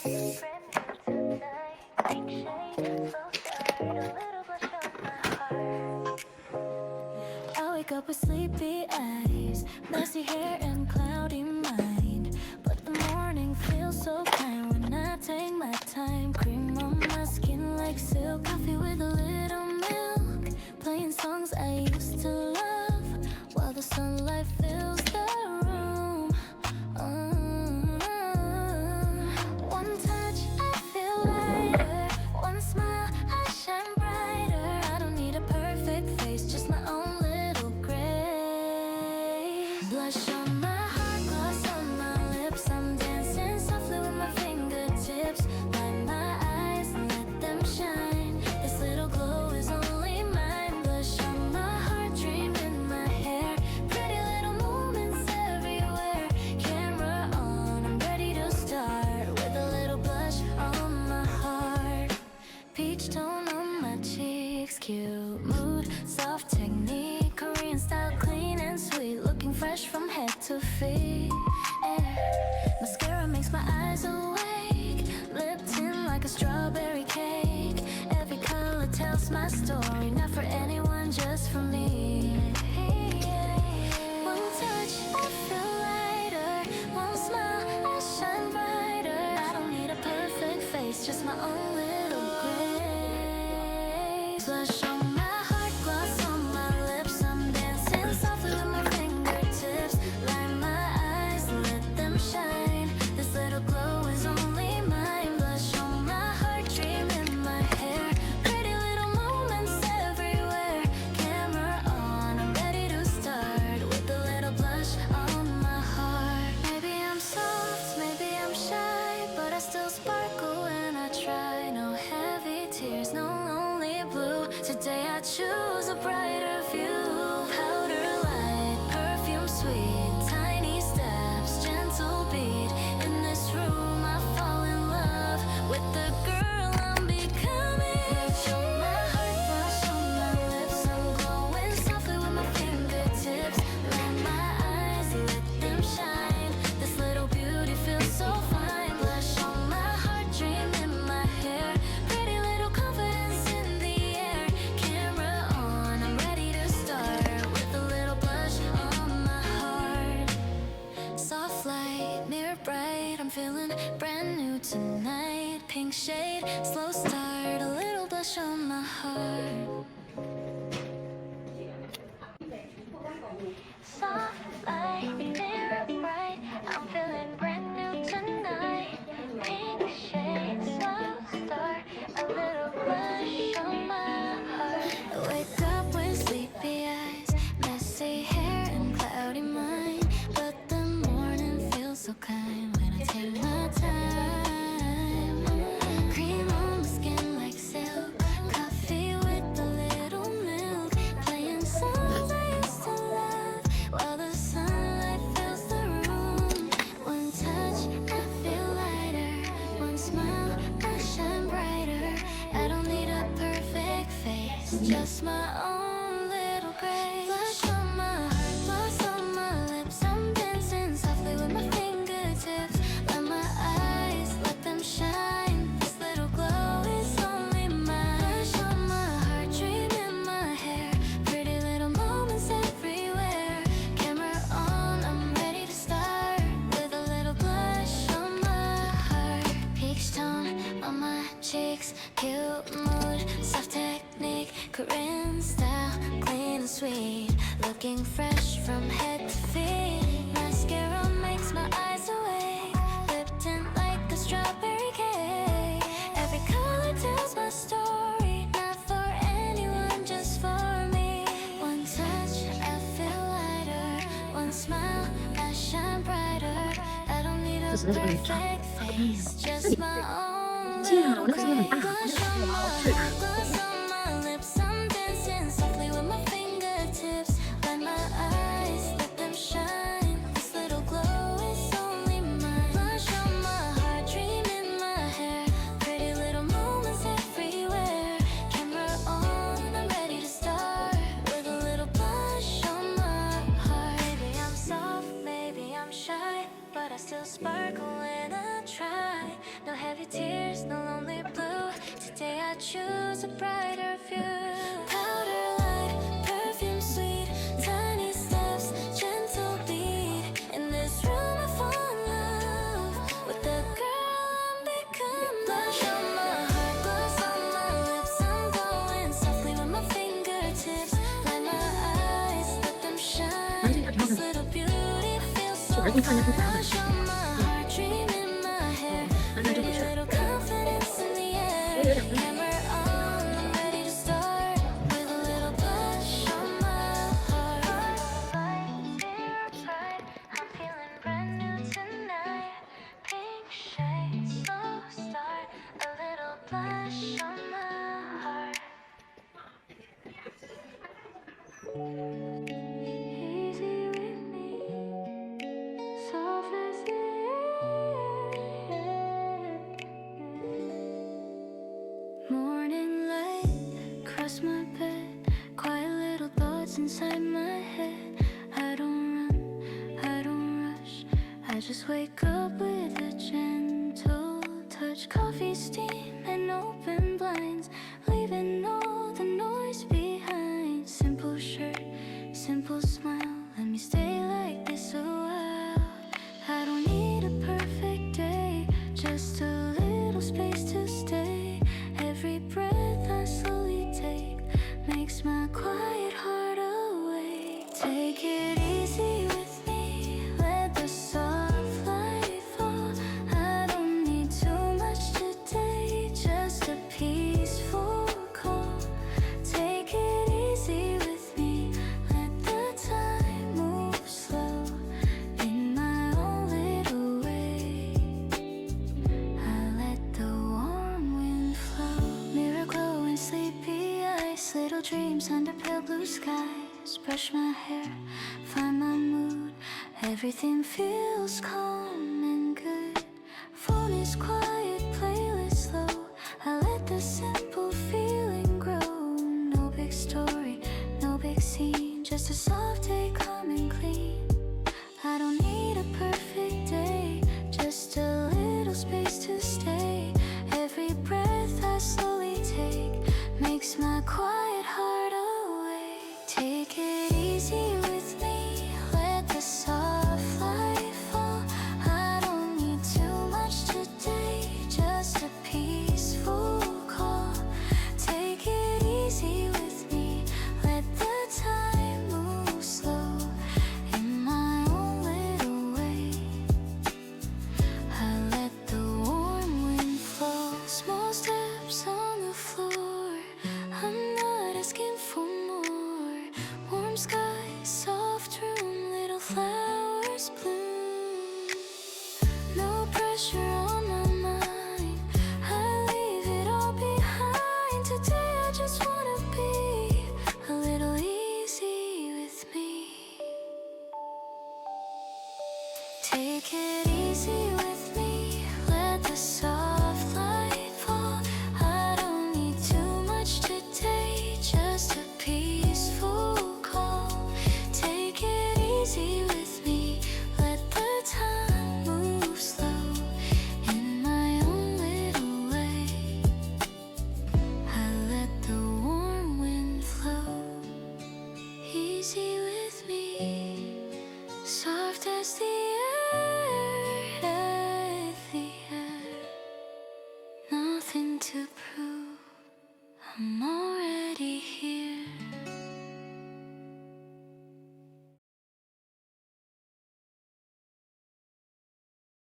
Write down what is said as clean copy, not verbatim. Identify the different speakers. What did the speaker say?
Speaker 1: I wake up with sleepy eyes, messy hair and cloudy mind, but the morning feels so kind when I take my time. Cream on my skin like silk, coffee with a little milk, playing songs I used to love while the sunlight fills the room. One touch, I feel lighter. One smile, I shine brighter. I don't need a perfect face, just my own little grace. Blush on my heart, gloss on my lips. I'm dancing softly with my fingertips. Light my eyes and let them shine. This little glow is only mine. Blush on my heart, dream in my hair. Pretty little moments everywhere. Camera on, I'm ready to start with a little blush on my heart. Peach tone on my cheeks, cute mood, soft technique, Korean style, clean and sweet, looking fresh from head to feet. Mascara makes my eyes awake, lip tint like a strawberry cake. Every color tells my story, not for anyone, just for me. One touch, I feel lighter. One smile, I shine brighter. I don't need a perfect face, just my own little grace. Blush on my heart, gloss on my lips. I'm dancing softly with my fingertips. Light my eyes, let them shine. This little glow is only mine. Blush on my heart, dream in my hair. Pretty little moments everywhere. Camera on, I'm ready to start with a little blush on my heart. Maybe I'm soft, maybe I'm shy, but I still sparkle when I try. No heavy tears, no lonely blue. Today I choose a brighter view. Powder light, perfume sweet, tiny steps, gentle beat. In this room I fall in love with the girl I'm becoming. Blush on my heart, blush on my lips. I'm glowing softly with my fingertips. Light my eyes, let them shine. This little beauty feels so fine. Blush on my heart, dream in my hair. Pretty little confidence in the air. Camera on, I'm ready to start with a little blush on my heart. Soft light, mirror bright, I'm feeling brand new tonight. Pink shade, slow start, a little blush on my heart. Soft light, mirror bright, I'm feeling brand new tonight. Pink shade, slow start, a little blush on my heart. I wake up with sleepy eyes, messy hair and cloudy mind, but the morning feels so kind when I take my time. Cream on my skin like silk, coffee with a little milk, playing songs I used to love while the sunlight fills the room. One touch, I feel lighter. One smile, I shine brighter. I don't need a perfect face, just my own little grace. Blush on my heart, gloss on my lips. I'm dancing softly with my fingertips. Let my eyes, let them shine. This little glow is only mine. Blush on my heart, dream in my hair. Pretty little moments everywhere. Camera on, I'm ready to start with a little blush on my heart. Peach tone on my cheeks, cute mood, soft technique, Korean style, clean and sweet, looking fresh from head to feet. Mascara makes my eyes awake, lip tint like a strawberry cake. Every color tells my story, not for anyone, just for me. One touch, I feel lighter. One smile, I shine brighter. I don't need a perfect face, just my own little grace. Blush on my heart, gloss on my lips. I'm dancing softly with my fingertips. Light my eyes, let them shine. This little glow is only mine. Blush on my heart, dream in my hair. Pretty little moments everywhere. Camera on, I'm ready to start with a little blush on my heart. Maybe I'm soft, maybe I'm I'm shy, but I still sparkle when I try. No heavy tears, no lonely blue. Today I choose a brighter view. Powder light, perfume sweet, tiny steps, gentle beat. In this room I fall in love with the girl I'm becoming. Blush on my heart, gloss on my lips. I'm going softly with my fingertips. Light my eyes, let them shine. This little beauty feels so fine. Blush on my heart, dream in my hair. Pretty little confidence in the air. Camera on, I'm ready to start. With a little blush on my heart. Lights here bright, I'm feeling brand new tonight. Pink shades, slow start. A little blush on my heart. Easy with me, soft as the air. Morning light across my bed, quiet little thoughts inside my head. I don't run, I don't rush, I just wake up with a gentle touch. Coffee steam and open blinds, leaving all the noise behind. Simple shirt, simple smile, let me stay like this a while. I don't need a perfect day, just a little space to stay. Every breath I slowly take makes my quiet heart awake. Take it easy with me, let the soft light fall. I don't need too much today, just a peaceful call. Take it easy with me, let the time move slow in my own little way. I let the warm wind flow. Mirror glow in sleepy eyes, little dreams under pale blue skies. Brush my hair, find my mood, everything feels calm and good. Phone is quiet, playlist slow. I let the simple feeling grow. No big story, no big scene, just a soft day, calm and clean. I don't need a perfect day, just a little space to stay. Every breath I slowly take makes my quiet heart awake. Take it easy with me, let the soft light fall. I don't need too much today, just a peaceful call. Take it easy with me, let the time move slow in my own little way. I let the warm wind flow. Small steps on the floor, I'm not asking for more. Warm sky, soft room, little flowers bloom. No pressure on my mind, I leave it all behind. Today I just wanna be a little easy with me. Take it easy with me, let the soft light fall. I don't need too much today, just a peaceful call. Take it easy with me, let the time move slow in my own little way. I let the warm wind flow. Easy with me, soft as the air. Nothing to prove, I'm already here.